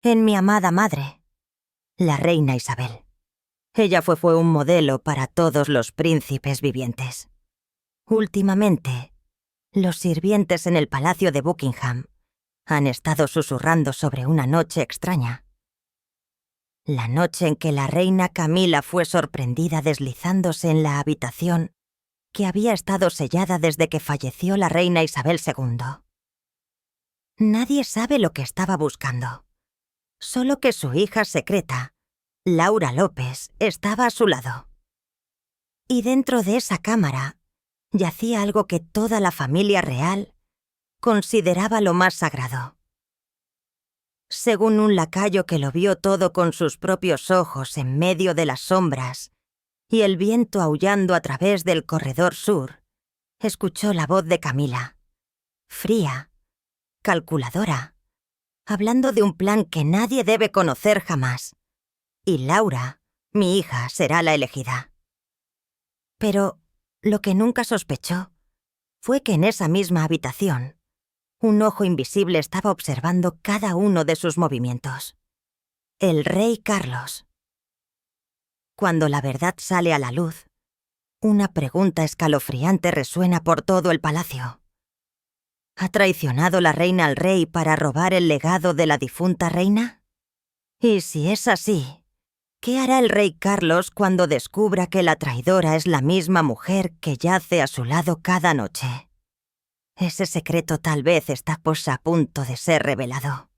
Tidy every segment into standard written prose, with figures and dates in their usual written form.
en mi amada madre, la reina Isabel. Ella fue un modelo para todos los príncipes vivientes. Últimamente, los sirvientes en el palacio de Buckingham han estado susurrando sobre una noche extraña. La noche en que la reina Camila fue sorprendida deslizándose en la habitación que había estado sellada desde que falleció la reina Isabel II. Nadie sabe lo que estaba buscando, solo que su hija secreta, Laura López, estaba a su lado. Y dentro de esa cámara yacía algo que toda la familia real consideraba lo más sagrado. Según un lacayo que lo vio todo con sus propios ojos en medio de las sombras y el viento aullando a través del corredor sur, escuchó la voz de Camila, fría, calculadora, hablando de un plan que nadie debe conocer jamás. Y Laura, mi hija, será la elegida. Pero lo que nunca sospechó fue que en esa misma habitación, un ojo invisible estaba observando cada uno de sus movimientos. El rey Carlos. Cuando la verdad sale a la luz, una pregunta escalofriante resuena por todo el palacio. ¿Ha traicionado la reina al rey para robar el legado de la difunta reina? Y si es así, ¿qué hará el rey Carlos cuando descubra que la traidora es la misma mujer que yace a su lado cada noche? Ese secreto tal vez está a punto de ser revelado.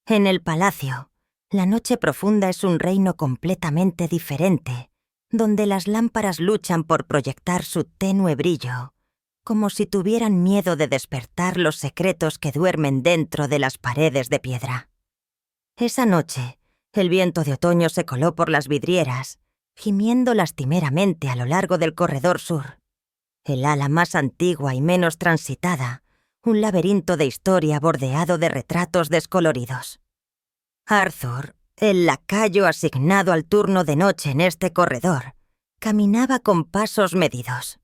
En el palacio, la noche profunda es un reino completamente diferente, donde las lámparas luchan por proyectar su tenue brillo, como si tuvieran miedo de despertar los secretos que duermen dentro de las paredes de piedra. Esa noche, el viento de otoño se coló por las vidrieras, gimiendo lastimeramente a lo largo del corredor sur. El ala más antigua y menos transitada, un laberinto de historia bordeado de retratos descoloridos. Arthur, el lacayo asignado al turno de noche en este corredor, caminaba con pasos medidos.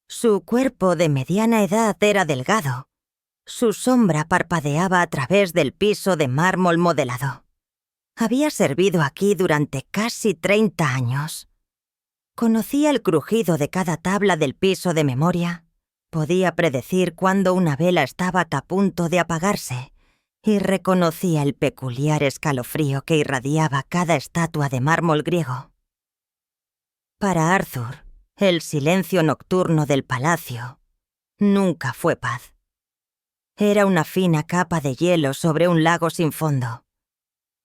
Su cuerpo de mediana edad era delgado. Su sombra parpadeaba a través del piso de mármol modelado. Había servido aquí durante casi 30 años. Conocía el crujido de cada tabla del piso de memoria, podía predecir cuándo una vela estaba a punto de apagarse y reconocía el peculiar escalofrío que irradiaba cada estatua de mármol griego. Para Arthur, el silencio nocturno del palacio nunca fue paz. Era una fina capa de hielo sobre un lago sin fondo.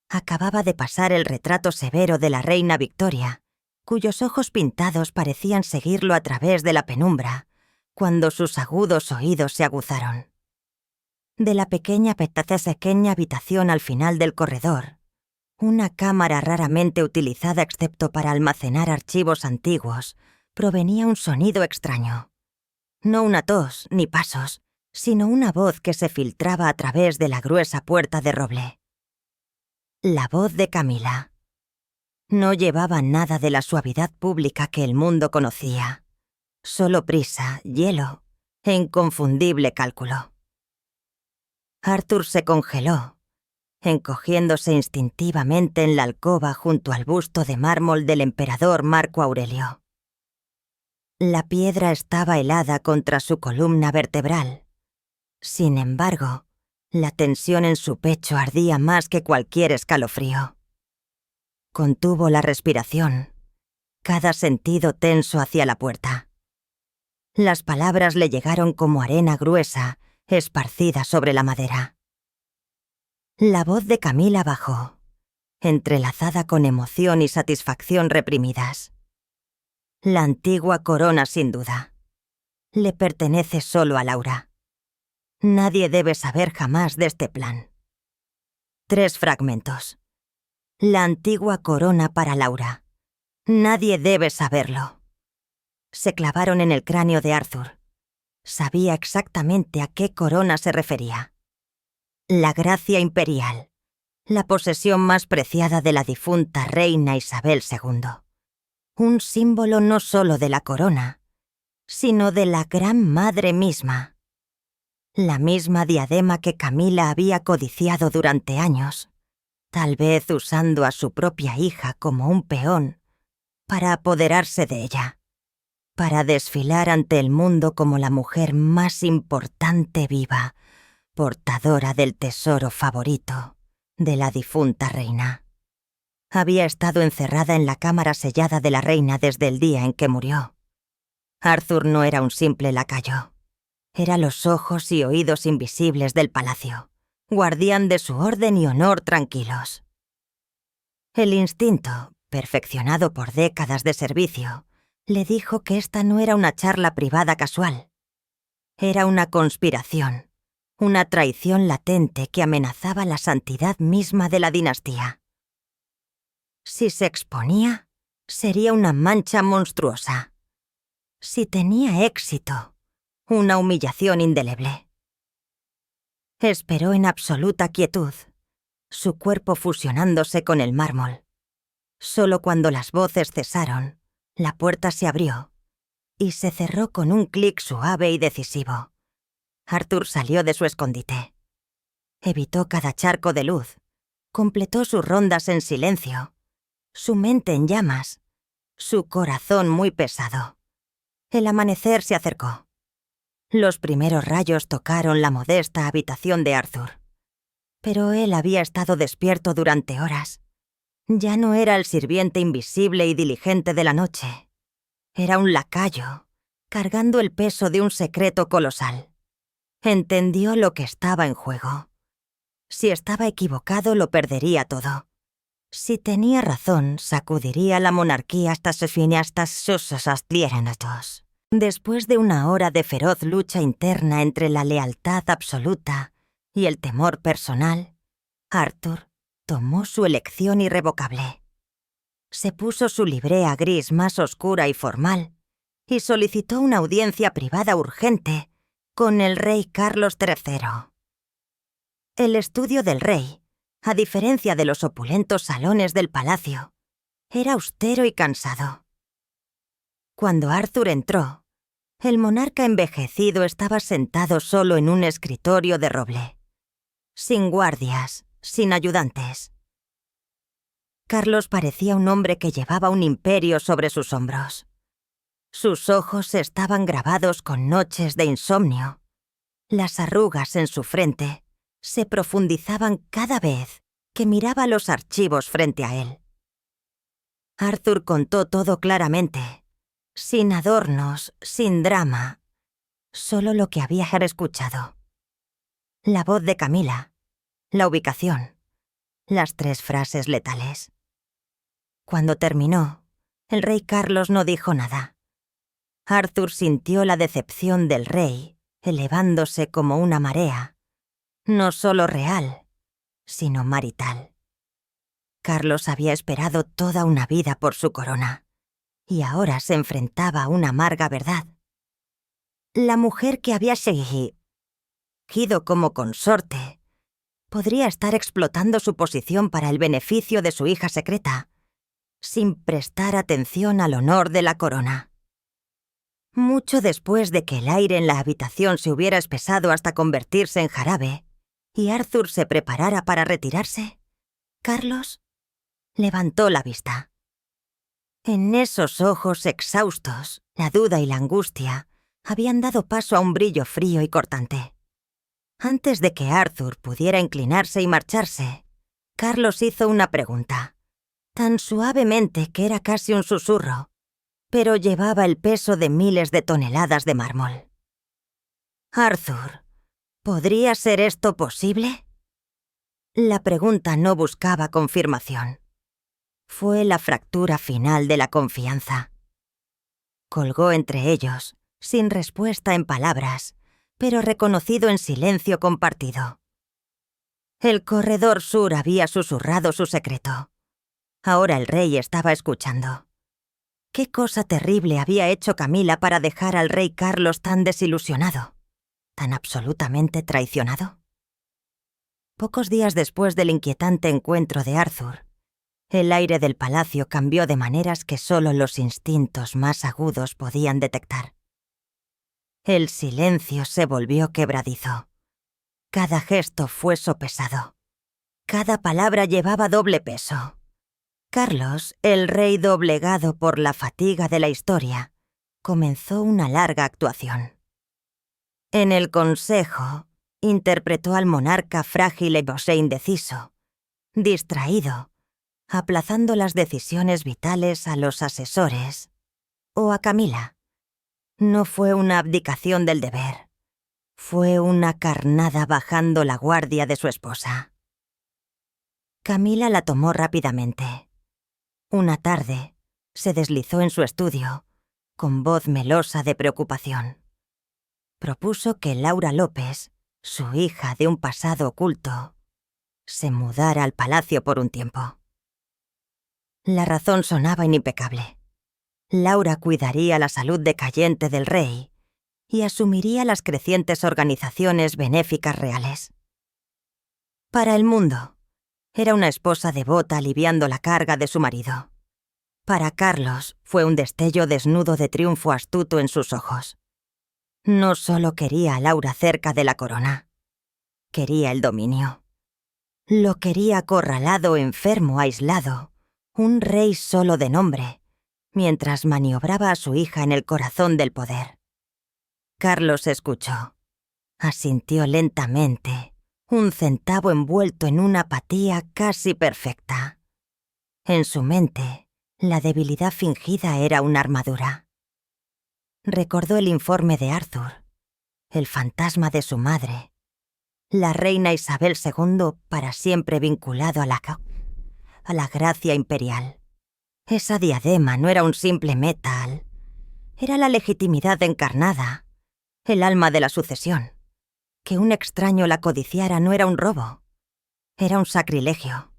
Acababa de pasar el retrato severo de la reina Victoria, cuyos ojos pintados parecían seguirlo a través de la penumbra, cuando sus agudos oídos se aguzaron. De la pequeña habitación al final del corredor, una cámara raramente utilizada excepto para almacenar archivos antiguos, provenía un sonido extraño. No una tos ni pasos, sino una voz que se filtraba a través de la gruesa puerta de roble. La voz de Camila. No llevaba nada de la suavidad pública que el mundo conocía. Solo prisa, hielo e inconfundible cálculo. Arthur se congeló, encogiéndose instintivamente en la alcoba junto al busto de mármol del emperador Marco Aurelio. La piedra estaba helada contra su columna vertebral. Sin embargo, la tensión en su pecho ardía más que cualquier escalofrío. Contuvo la respiración, cada sentido tenso hacia la puerta. Las palabras le llegaron como arena gruesa, esparcida sobre la madera. La voz de Camila bajó, entrelazada con emoción y satisfacción reprimidas. La antigua corona, sin duda, le pertenece solo a Laura. Nadie debe saber jamás de este plan. 3 fragmentos. La antigua corona para Laura. Nadie debe saberlo. Se clavaron en el cráneo de Arthur. Sabía exactamente a qué corona se refería. La gracia imperial, la posesión más preciada de la difunta reina Isabel II. Un símbolo no solo de la corona, sino de la Gran Madre misma. La misma diadema que Camila había codiciado durante años, tal vez usando a su propia hija como un peón para apoderarse de ella, para desfilar ante el mundo como la mujer más importante viva, portadora del tesoro favorito de la difunta reina. Había estado encerrada en la cámara sellada de la reina desde el día en que murió. Arthur no era un simple lacayo. Era los ojos y oídos invisibles del palacio, guardián de su orden y honor tranquilos. El instinto, perfeccionado por décadas de servicio, le dijo que esta no era una charla privada casual. Era una conspiración, una traición latente que amenazaba la santidad misma de la dinastía. Si se exponía, sería una mancha monstruosa. Si tenía éxito, una humillación indeleble. Esperó en absoluta quietud, su cuerpo fusionándose con el mármol. Solo cuando las voces cesaron, la puerta se abrió y se cerró con un clic suave y decisivo. Arthur salió de su escondite. Evitó cada charco de luz, completó sus rondas en silencio, su mente en llamas, su corazón muy pesado. El amanecer se acercó. Los primeros rayos tocaron la modesta habitación de Arthur. Pero él había estado despierto durante horas. Ya no era el sirviente invisible y diligente de la noche. Era un lacayo, cargando el peso de un secreto colosal. Entendió lo que estaba en juego. Si estaba equivocado, lo perdería todo. Si tenía razón, sacudiría la monarquía hasta sus cineastas sus. Después de una hora de feroz lucha interna entre la lealtad absoluta y el temor personal, Arthur tomó su elección irrevocable. Se puso su librea gris más oscura y formal y solicitó una audiencia privada urgente con el rey Carlos III. El estudio del rey, a diferencia de los opulentos salones del palacio, era austero y cansado. Cuando Arthur entró, el monarca envejecido estaba sentado solo en un escritorio de roble, sin guardias, sin ayudantes. Carlos parecía un hombre que llevaba un imperio sobre sus hombros. Sus ojos estaban grabados con noches de insomnio. Las arrugas en su frente se profundizaban cada vez que miraba los archivos frente a él. Arthur contó todo claramente, sin adornos, sin drama, solo lo que había escuchado. La voz de Camila, la ubicación, las 3 frases letales. Cuando terminó, el rey Carlos no dijo nada. Arthur sintió la decepción del rey, elevándose como una marea, no solo real, sino marital. Carlos había esperado toda una vida por su corona, y ahora se enfrentaba a una amarga verdad. La mujer que había elegido como consorte podría estar explotando su posición para el beneficio de su hija secreta, sin prestar atención al honor de la corona. Mucho después de que el aire en la habitación se hubiera espesado hasta convertirse en jarabe, y Arthur se preparara para retirarse, Carlos levantó la vista. En esos ojos exhaustos, la duda y la angustia habían dado paso a un brillo frío y cortante. Antes de que Arthur pudiera inclinarse y marcharse, Carlos hizo una pregunta, tan suavemente que era casi un susurro, pero llevaba el peso de miles de toneladas de mármol. «Arthur, ¿podría ser esto posible?» La pregunta no buscaba confirmación. Fue la fractura final de la confianza. Colgó entre ellos, sin respuesta en palabras, pero reconocido en silencio compartido. El corredor sur había susurrado su secreto. Ahora el rey estaba escuchando. ¿Qué cosa terrible había hecho Camila para dejar al rey Carlos tan desilusionado, tan absolutamente traicionado? Pocos días después del inquietante encuentro de Arthur, el aire del palacio cambió de maneras que solo los instintos más agudos podían detectar. El silencio se volvió quebradizo. Cada gesto fue sopesado. Cada palabra llevaba doble peso. Carlos, el rey doblegado por la fatiga de la historia, comenzó una larga actuación. En el consejo, interpretó al monarca frágil e indeciso, distraído, aplazando las decisiones vitales a los asesores o a Camila. No fue una abdicación del deber. Fue una carnada bajando la guardia de su esposa. Camila la tomó rápidamente. Una tarde, se deslizó en su estudio, con voz melosa de preocupación. Propuso que Laura López, su hija de un pasado oculto, se mudara al palacio por un tiempo. La razón sonaba inimpecable. Laura cuidaría la salud decayente del rey y asumiría las crecientes organizaciones benéficas reales. Para el mundo, era una esposa devota aliviando la carga de su marido. Para Carlos, fue un destello desnudo de triunfo astuto en sus ojos. No solo quería a Laura cerca de la corona, quería el dominio. Lo quería acorralado, enfermo, aislado, un rey solo de nombre, mientras maniobraba a su hija en el corazón del poder. Carlos escuchó. Asintió lentamente, un centavo envuelto en una apatía casi perfecta. En su mente, la debilidad fingida era una armadura. Recordó el informe de Arthur, el fantasma de su madre, la reina Isabel II para siempre vinculado a la gracia imperial. Esa diadema no era un simple metal, era la legitimidad encarnada, el alma de la sucesión. Que un extraño la codiciara no era un robo, era un sacrilegio.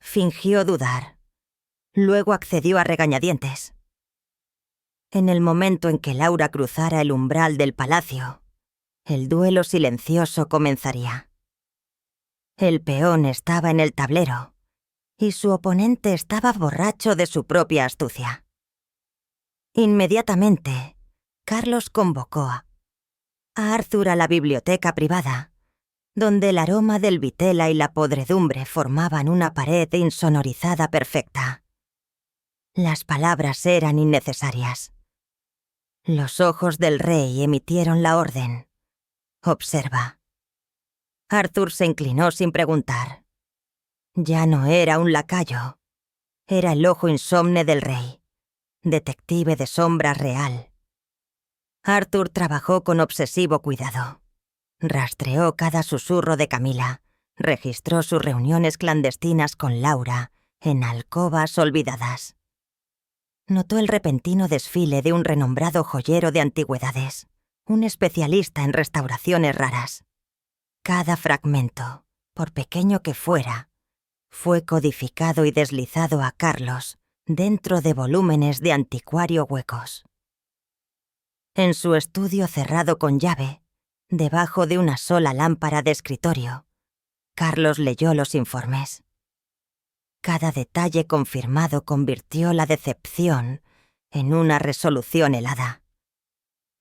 Fingió dudar. Luego accedió a regañadientes. En el momento en que Laura cruzara el umbral del palacio, el duelo silencioso comenzaría. El peón estaba en el tablero, y su oponente estaba borracho de su propia astucia. Inmediatamente, Carlos convocó a Arthur a la biblioteca privada, donde el aroma del vitela y la podredumbre formaban una pared insonorizada perfecta. Las palabras eran innecesarias. Los ojos del rey emitieron la orden. Observa. Arthur se inclinó sin preguntar. Ya no era un lacayo. Era el ojo insomne del rey, detective de sombra real. Arthur trabajó con obsesivo cuidado. Rastreó cada susurro de Camila, registró sus reuniones clandestinas con Laura en alcobas olvidadas. Notó el repentino desfile de un renombrado joyero de antigüedades, un especialista en restauraciones raras. Cada fragmento, por pequeño que fuera, fue codificado y deslizado a Carlos dentro de volúmenes de anticuario huecos. En su estudio cerrado con llave, debajo de una sola lámpara de escritorio, Carlos leyó los informes. Cada detalle confirmado convirtió la decepción en una resolución helada.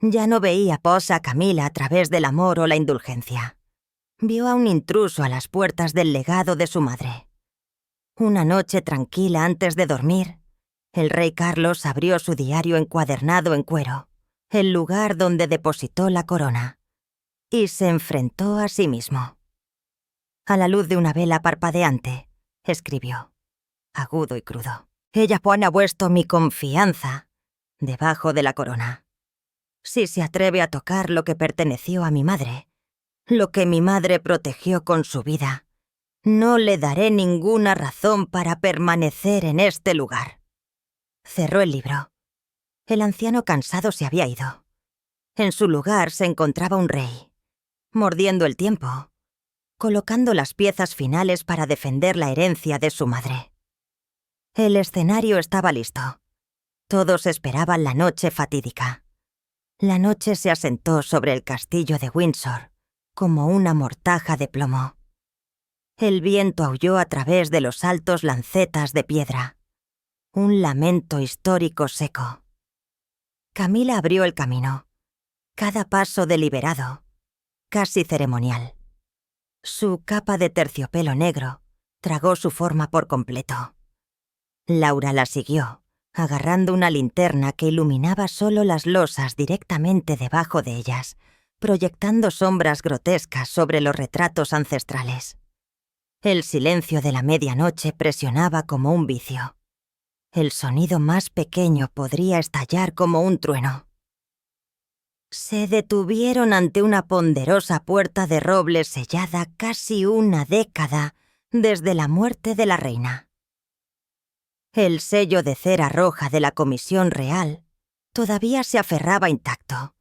Ya no veía a Camila a través del amor o la indulgencia. Vio a un intruso a las puertas del legado de su madre. Una noche tranquila antes de dormir, el rey Carlos abrió su diario encuadernado en cuero, el lugar donde depositó la corona, y se enfrentó a sí mismo. A la luz de una vela parpadeante, escribió, agudo y crudo: ella ha puesto mi confianza debajo de la corona. Si se atreve a tocar lo que perteneció a mi madre, lo que mi madre protegió con su vida, no le daré ninguna razón para permanecer en este lugar. Cerró el libro. El anciano cansado se había ido. En su lugar se encontraba un rey, mordiendo el tiempo, colocando las piezas finales para defender la herencia de su madre. El escenario estaba listo. Todos esperaban la noche fatídica. La noche se asentó sobre el castillo de Windsor, como una mortaja de plomo. El viento aulló a través de los altos lancetas de piedra. Un lamento histórico seco. Camila abrió el camino. cada paso deliberado, casi ceremonial. Su capa de terciopelo negro tragó su forma por completo. Laura la siguió, agarrando una linterna que iluminaba solo las losas directamente debajo de ellas, proyectando sombras grotescas sobre los retratos ancestrales. El silencio de la medianoche presionaba como un vicio. El sonido más pequeño podría estallar como un trueno. Se detuvieron ante una ponderosa puerta de roble sellada casi una década desde la muerte de la reina. El sello de cera roja de la Comisión Real todavía se aferraba intacto,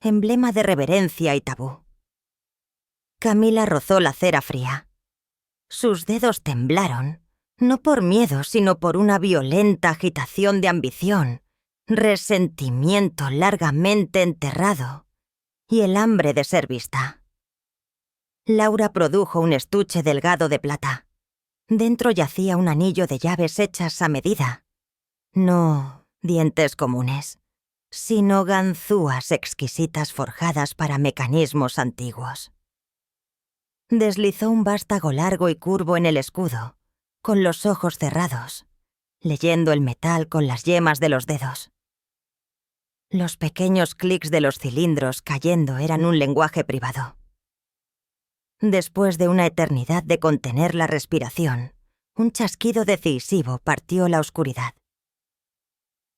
emblema de reverencia y tabú. Camila rozó la cera fría. Sus dedos temblaron, no por miedo, sino por una violenta agitación de ambición, resentimiento largamente enterrado y el hambre de ser vista. Laura produjo un estuche delgado de plata. Dentro yacía un anillo de llaves hechas a medida. No dientes comunes, sino ganzúas exquisitas forjadas para mecanismos antiguos. Deslizó un vástago largo y curvo en el escudo, con los ojos cerrados, leyendo el metal con las yemas de los dedos. Los pequeños clics de los cilindros cayendo eran un lenguaje privado. Después de una eternidad de contener la respiración, un chasquido decisivo partió la oscuridad.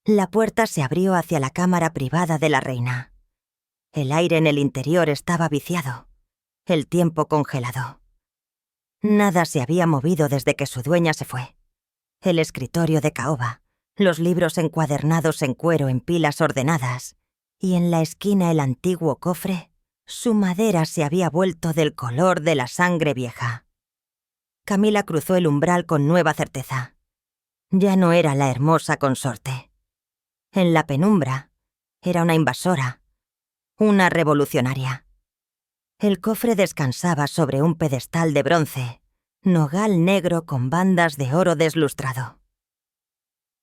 La puerta se abrió hacia la cámara privada de la reina. El aire en el interior estaba viciado, el tiempo congelado. Nada se había movido desde que su dueña se fue. El escritorio de caoba, los libros encuadernados en cuero en pilas ordenadas, y en la esquina el antiguo cofre, su madera se había vuelto del color de la sangre vieja. Camila cruzó el umbral con nueva certeza. Ya no era la hermosa consorte. En la penumbra, era una invasora, una revolucionaria. El cofre descansaba sobre un pedestal de bronce, nogal negro con bandas de oro deslustrado.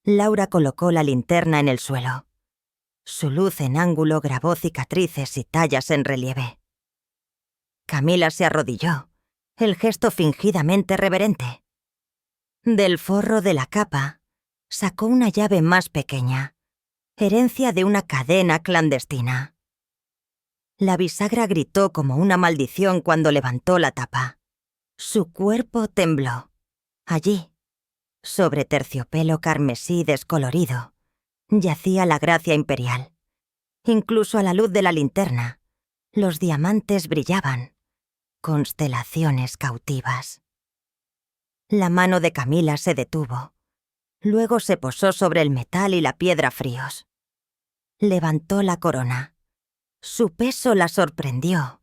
Laura colocó la linterna en el suelo. Su luz en ángulo grabó cicatrices y tallas en relieve. Camila se arrodilló, el gesto fingidamente reverente. Del forro de la capa, sacó una llave más pequeña, herencia de una cadena clandestina. La bisagra gritó como una maldición cuando levantó la tapa. Su cuerpo tembló. Allí, sobre terciopelo carmesí descolorido, yacía la gracia imperial. Incluso a la luz de la linterna, los diamantes brillaban, constelaciones cautivas. La mano de Camila se detuvo. Luego se posó sobre el metal y la piedra fríos. Levantó la corona. Su peso la sorprendió,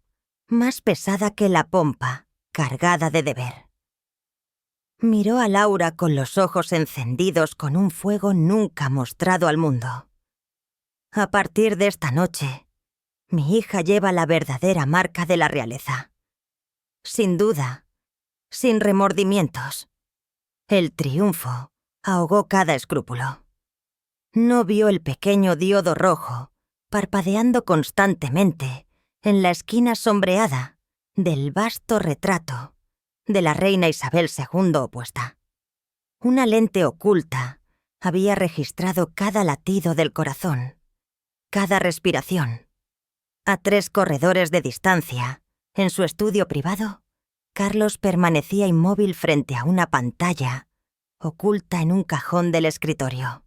más pesada que la pompa, cargada de deber. Miró a Laura con los ojos encendidos con un fuego nunca mostrado al mundo. A partir de esta noche, mi hija lleva la verdadera marca de la realeza. Sin duda, sin remordimientos. El triunfo ahogó cada escrúpulo. No vio el pequeño diodo rojo parpadeando constantemente en la esquina sombreada del vasto retrato de la reina Isabel II opuesta. Una lente oculta había registrado cada latido del corazón, cada respiración. A 3 corredores de distancia, en su estudio privado, Carlos permanecía inmóvil frente a una pantalla oculta en un cajón del escritorio.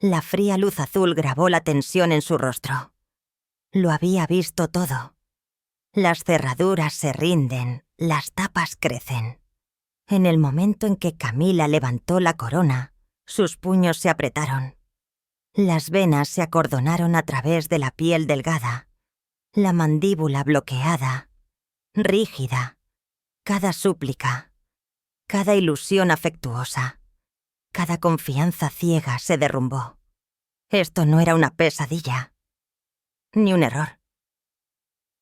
La fría luz azul grabó la tensión en su rostro. Lo había visto todo. Las cerraduras se rinden, las tapas crecen. En el momento en que Camila levantó la corona, sus puños se apretaron. Las venas se acordonaron a través de la piel delgada, la mandíbula bloqueada, rígida, cada súplica, cada ilusión afectuosa, cada confianza ciega se derrumbó. Esto no era una pesadilla, ni un error.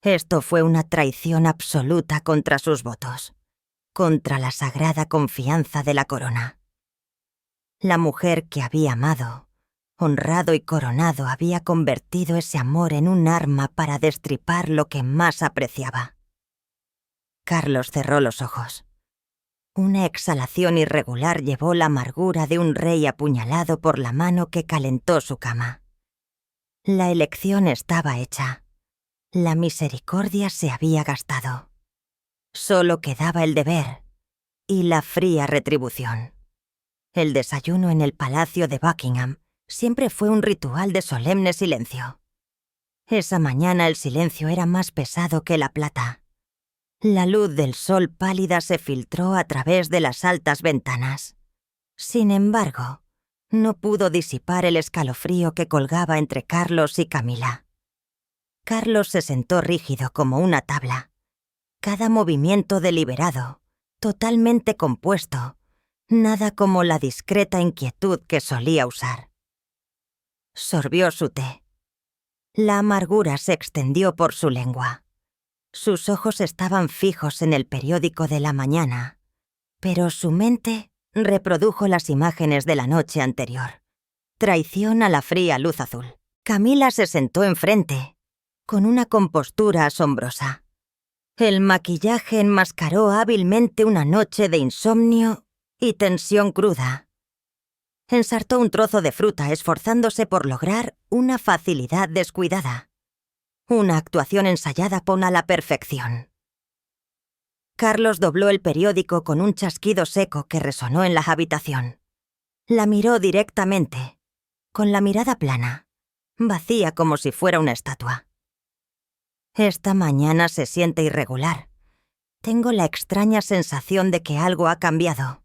Esto fue una traición absoluta contra sus votos, contra la sagrada confianza de la corona. La mujer que había amado honrado y coronado, había convertido ese amor en un arma para destripar lo que más apreciaba. Carlos cerró los ojos. Una exhalación irregular llevó la amargura de un rey apuñalado por la mano que calentó su cama. La elección estaba hecha. La misericordia se había gastado. Solo quedaba el deber y la fría retribución. El desayuno en el Palacio de Buckingham siempre fue un ritual de solemne silencio. Esa mañana el silencio era más pesado que la plata. La luz del sol pálida se filtró a través de las altas ventanas. Sin embargo, no pudo disipar el escalofrío que colgaba entre Carlos y Camila. Carlos se sentó rígido como una tabla. Cada movimiento deliberado, totalmente compuesto, nada como la discreta inquietud que solía usar. Sorbió su té. La amargura se extendió por su lengua. Sus ojos estaban fijos en el periódico de la mañana, pero su mente reprodujo las imágenes de la noche anterior. Traición a la fría luz azul. Camila se sentó enfrente, con una compostura asombrosa. El maquillaje enmascaró hábilmente una noche de insomnio y tensión cruda. Ensartó un trozo de fruta esforzándose por lograr una facilidad descuidada. Una actuación ensayada a la perfección. Carlos dobló el periódico con un chasquido seco que resonó en la habitación. La miró directamente, con la mirada plana, vacía como si fuera una estatua. Esta mañana se siente irregular. Tengo la extraña sensación de que algo ha cambiado.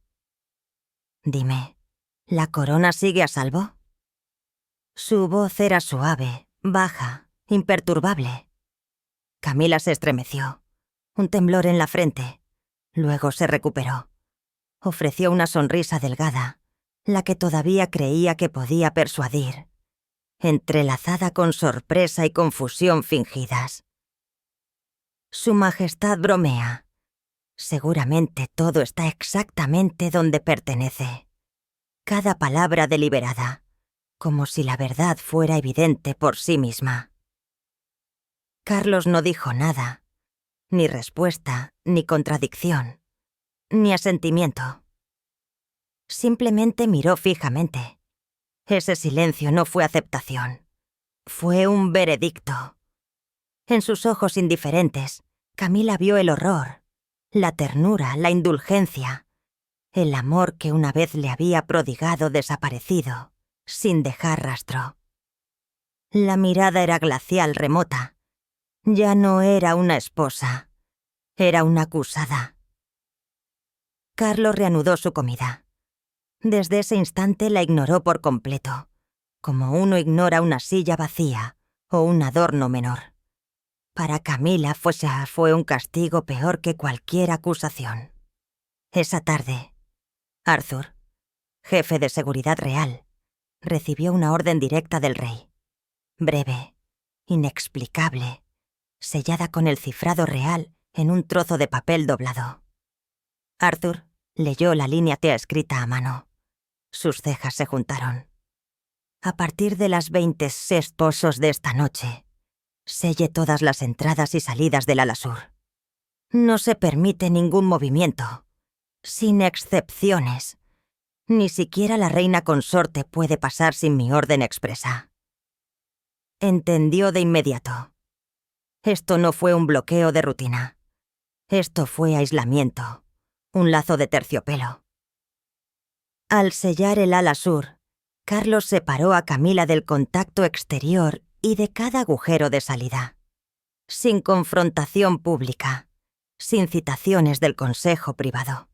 Dime, ¿la corona sigue a salvo? Su voz era suave, baja, imperturbable. Camila se estremeció. Un temblor en la frente. Luego se recuperó. Ofreció una sonrisa delgada, la que todavía creía que podía persuadir, entrelazada con sorpresa y confusión fingidas. Su Majestad bromea. Seguramente todo está exactamente donde pertenece. Cada palabra deliberada, como si la verdad fuera evidente por sí misma. Carlos no dijo nada, ni respuesta, ni contradicción, ni asentimiento. Simplemente miró fijamente. Ese silencio no fue aceptación. Fue un veredicto. En sus ojos indiferentes, Camila vio el horror, la ternura, la indulgencia, el amor que una vez le había prodigado desaparecido, sin dejar rastro. La mirada era glacial, remota. Ya no era una esposa, era una acusada. Carlos reanudó su comida. Desde ese instante la ignoró por completo, como uno ignora una silla vacía o un adorno menor. Para Camila fue un castigo peor que cualquier acusación. Esa tarde, Arthur, jefe de seguridad real, recibió una orden directa del rey. Breve, inexplicable, sellada con el cifrado real en un trozo de papel doblado. Arthur leyó la línea T escrita a mano. Sus cejas se juntaron. A partir de las 26 pozos de esta noche, selle todas las entradas y salidas del ala sur. No se permite ningún movimiento, sin excepciones. Ni siquiera la reina consorte puede pasar sin mi orden expresa. Entendió de inmediato. Esto no fue un bloqueo de rutina. Esto fue aislamiento, un lazo de terciopelo. Al sellar el ala sur, Carlos separó a Camila del contacto exterior y de cada agujero de salida. Sin confrontación pública, sin citaciones del consejo privado.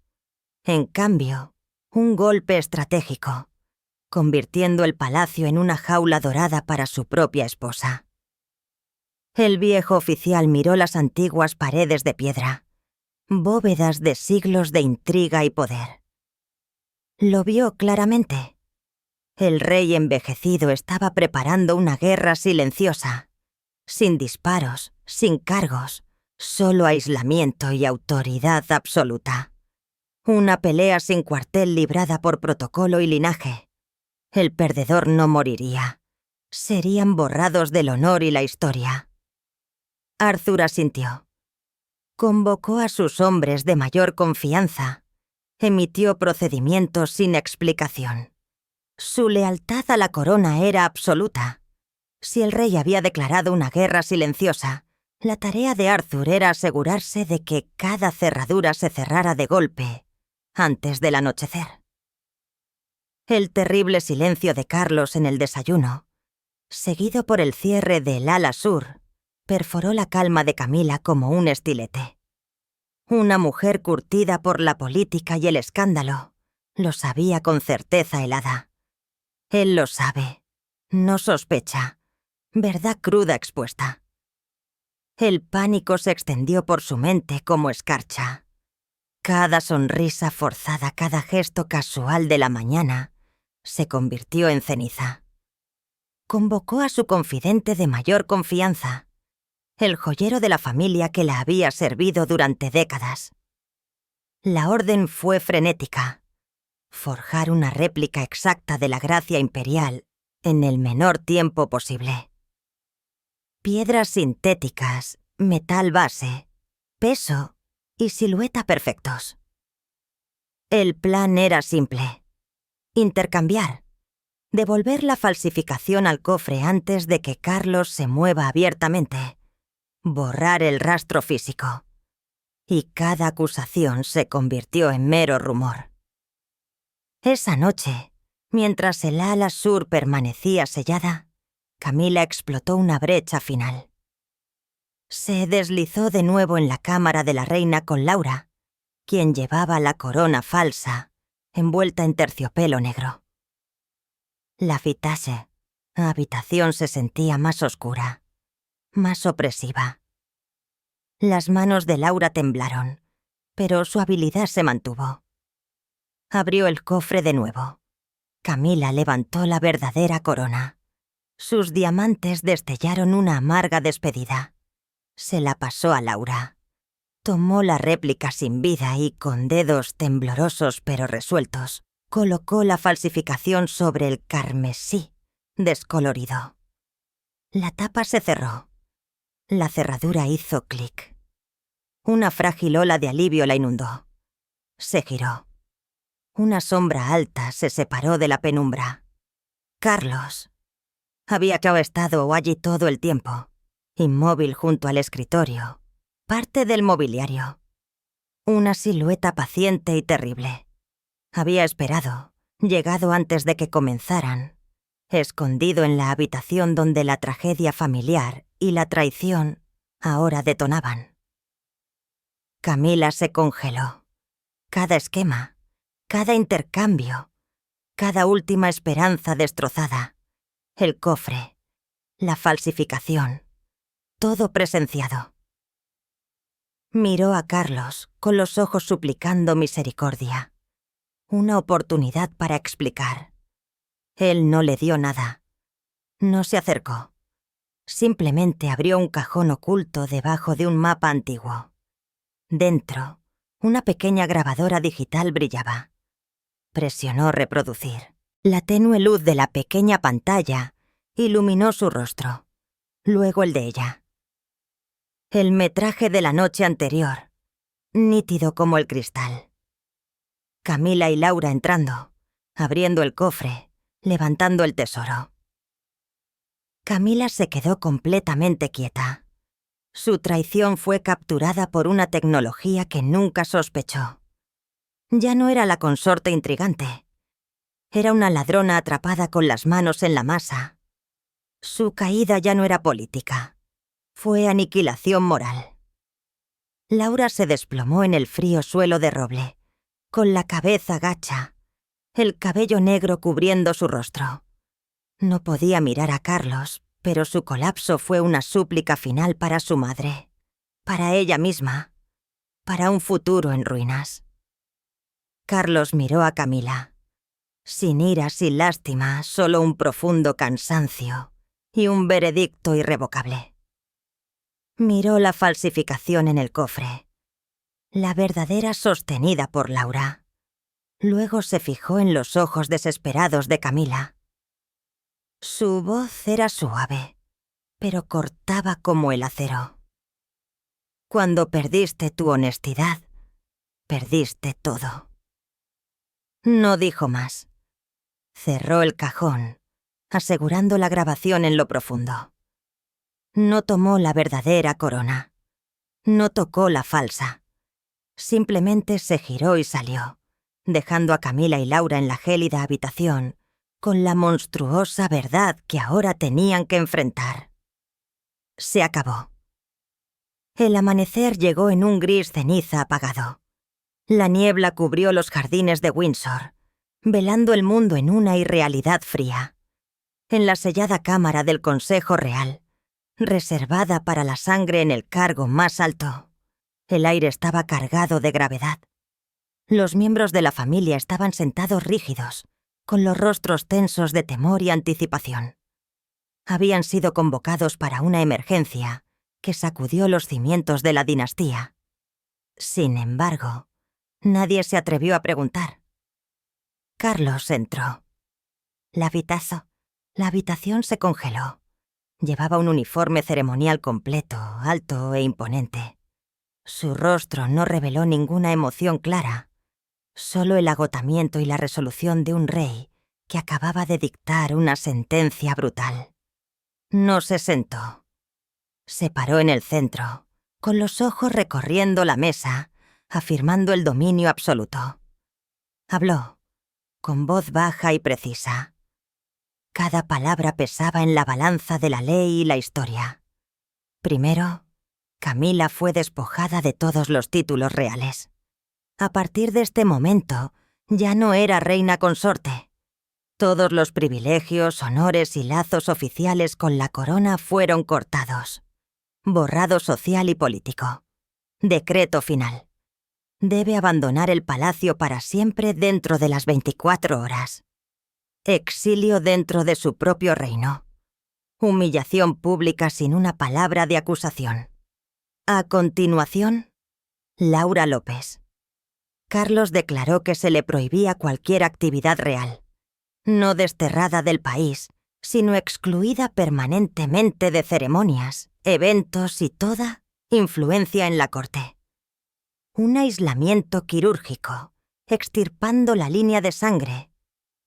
En cambio, un golpe estratégico, convirtiendo el palacio en una jaula dorada para su propia esposa. El viejo oficial miró las antiguas paredes de piedra, bóvedas de siglos de intriga y poder. Lo vio claramente. El rey envejecido estaba preparando una guerra silenciosa, sin disparos, sin cargos, solo aislamiento y autoridad absoluta. Una pelea sin cuartel librada por protocolo y linaje. El perdedor no moriría. Serían borrados del honor y la historia. Arthur asintió. Convocó a sus hombres de mayor confianza. Emitió procedimientos sin explicación. Su lealtad a la corona era absoluta. Si el rey había declarado una guerra silenciosa, la tarea de Arthur era asegurarse de que cada cerradura se cerrara de golpe, antes del anochecer. El terrible silencio de Carlos en el desayuno, seguido por el cierre del ala sur, perforó la calma de Camila como un estilete. Una mujer curtida por la política y el escándalo, lo sabía con certeza helada. Él lo sabe, no sospecha, verdad cruda expuesta. El pánico se extendió por su mente como escarcha. Cada sonrisa forzada, cada gesto casual de la mañana, se convirtió en ceniza. Convocó a su confidente de mayor confianza, el joyero de la familia que la había servido durante décadas. La orden fue frenética. Forjar una réplica exacta de la gracia imperial en el menor tiempo posible. Piedras sintéticas, metal base, peso y silueta perfectos. El plan era simple. Intercambiar. Devolver la falsificación al cofre antes de que Carlos se mueva abiertamente. Borrar el rastro físico. Y cada acusación se convirtió en mero rumor. Esa noche, mientras el ala sur permanecía sellada, Camila explotó una brecha final. Se deslizó de nuevo en la cámara de la reina con Laura, quien llevaba la corona falsa, envuelta en terciopelo negro. La Fitache, habitación se sentía más oscura, más opresiva. Las manos de Laura temblaron, pero su habilidad se mantuvo. Abrió el cofre de nuevo. Camila levantó la verdadera corona. Sus diamantes destellaron una amarga despedida. Se la pasó a Laura. Tomó la réplica sin vida y, con dedos temblorosos pero resueltos, colocó la falsificación sobre el carmesí, descolorido. La tapa se cerró. La cerradura hizo clic. Una frágil ola de alivio la inundó. Se giró. Una sombra alta se separó de la penumbra. Carlos. Había estado allí todo el tiempo, inmóvil junto al escritorio, parte del mobiliario. Una silueta paciente y terrible. Había esperado, llegado antes de que comenzaran, escondido en la habitación donde la tragedia familiar y la traición ahora detonaban. Camila se congeló. Cada esquema, cada intercambio, cada última esperanza destrozada, el cofre, la falsificación, todo presenciado. Miró a Carlos con los ojos suplicando misericordia. Una oportunidad para explicar. Él no le dio nada. No se acercó. Simplemente abrió un cajón oculto debajo de un mapa antiguo. Dentro, una pequeña grabadora digital brillaba. Presionó reproducir. La tenue luz de la pequeña pantalla iluminó su rostro, luego el de ella. El metraje de la noche anterior, nítido como el cristal. Camila y Laura entrando, abriendo el cofre, levantando el tesoro. Camila se quedó completamente quieta. Su traición fue capturada por una tecnología que nunca sospechó. Ya no era la consorte intrigante. Era una ladrona atrapada con las manos en la masa. Su caída ya no era política. Fue aniquilación moral. Laura se desplomó en el frío suelo de roble, con la cabeza gacha, el cabello negro cubriendo su rostro. No podía mirar a Carlos, pero su colapso fue una súplica final para su madre, para ella misma, para un futuro en ruinas. Carlos miró a Camila. Sin ira, sin lástima, solo un profundo cansancio y un veredicto irrevocable. Miró la falsificación en el cofre, la verdadera sostenida por Laura. Luego se fijó en los ojos desesperados de Camila. Su voz era suave, pero cortaba como el acero. Cuando perdiste tu honestidad, perdiste todo. No dijo más. Cerró el cajón, asegurando la grabación en lo profundo. No tomó la verdadera corona. No tocó la falsa. Simplemente se giró y salió, dejando a Camila y Laura en la gélida habitación con la monstruosa verdad que ahora tenían que enfrentar. Se acabó. El amanecer llegó en un gris ceniza apagado. La niebla cubrió los jardines de Windsor, velando el mundo en una irrealidad fría. En la sellada cámara del Consejo Real, reservada para la sangre en el cargo más alto, el aire estaba cargado de gravedad. Los miembros de la familia estaban sentados rígidos, con los rostros tensos de temor y anticipación. Habían sido convocados para una emergencia que sacudió los cimientos de la dinastía. Sin embargo, nadie se atrevió a preguntar. Carlos entró. La habitación se congeló. Llevaba un uniforme ceremonial completo, alto e imponente. Su rostro no reveló ninguna emoción clara, solo el agotamiento y la resolución de un rey que acababa de dictar una sentencia brutal. No se sentó. Se paró en el centro, con los ojos recorriendo la mesa, afirmando el dominio absoluto. Habló, con voz baja y precisa. Cada palabra pesaba en la balanza de la ley y la historia. Primero, Camila fue despojada de todos los títulos reales. A partir de este momento, ya no era reina consorte. Todos los privilegios, honores y lazos oficiales con la corona fueron cortados. Borrado social y político. Decreto final. Debe abandonar el palacio para siempre dentro de las 24 horas. Exilio dentro de su propio reino. Humillación pública sin una palabra de acusación. A continuación, Laura López. Carlos declaró que se le prohibía cualquier actividad real, no desterrada del país, sino excluida permanentemente de ceremonias, eventos y toda influencia en la corte. Un aislamiento quirúrgico, extirpando la línea de sangre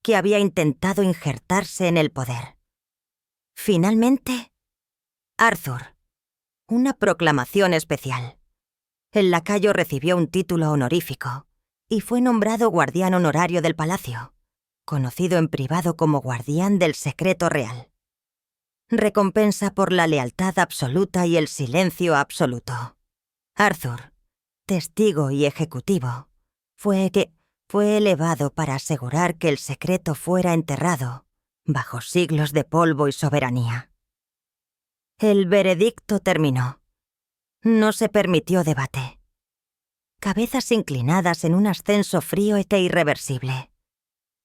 que había intentado injertarse en el poder. Finalmente, Arthur. Una proclamación especial. El lacayo recibió un título honorífico y fue nombrado guardián honorario del palacio, conocido en privado como guardián del secreto real. Recompensa por la lealtad absoluta y el silencio absoluto. Arthur, testigo y ejecutivo, fue elevado para asegurar que el secreto fuera enterrado bajo siglos de polvo y soberanía. El veredicto terminó. No se permitió debate. Cabezas inclinadas en un ascenso frío e irreversible.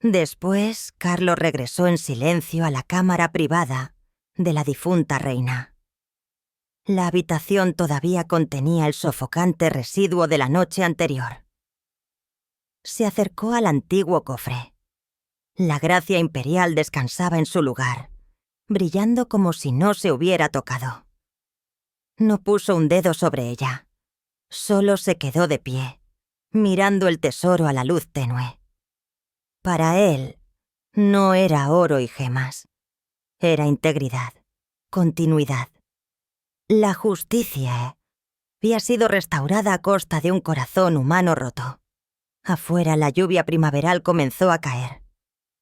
Después, Carlos regresó en silencio a la cámara privada de la difunta reina. La habitación todavía contenía el sofocante residuo de la noche anterior. Se acercó al antiguo cofre. La gracia imperial descansaba en su lugar, brillando como si no se hubiera tocado. No puso un dedo sobre ella. Solo se quedó de pie, mirando el tesoro a la luz tenue. Para él, no era oro y gemas. Era integridad, continuidad. La justicia había sido restaurada a costa de un corazón humano roto. Afuera la lluvia primaveral comenzó a caer.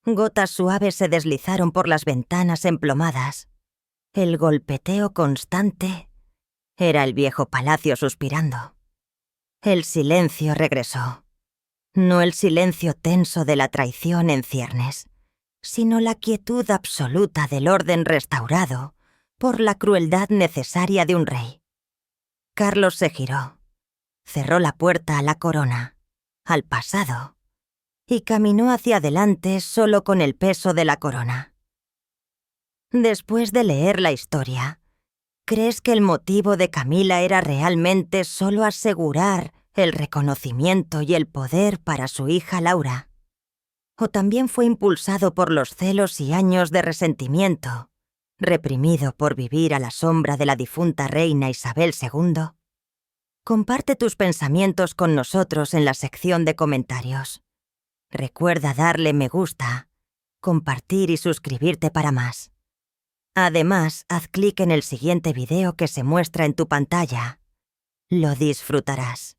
Gotas suaves se deslizaron por las ventanas emplomadas. El golpeteo constante era el viejo palacio suspirando. El silencio regresó. No el silencio tenso de la traición en ciernes, sino la quietud absoluta del orden restaurado por la crueldad necesaria de un rey. Carlos se giró, cerró la puerta a la corona, al pasado, y caminó hacia adelante solo con el peso de la corona. Después de leer la historia, ¿crees que el motivo de Camila era realmente solo asegurar el reconocimiento y el poder para su hija Laura? ¿O también fue impulsado por los celos y años de resentimiento, reprimido por vivir a la sombra de la difunta reina Isabel II? Comparte tus pensamientos con nosotros en la sección de comentarios. Recuerda darle me gusta, compartir y suscribirte para más. Además, haz clic en el siguiente video que se muestra en tu pantalla. Lo disfrutarás.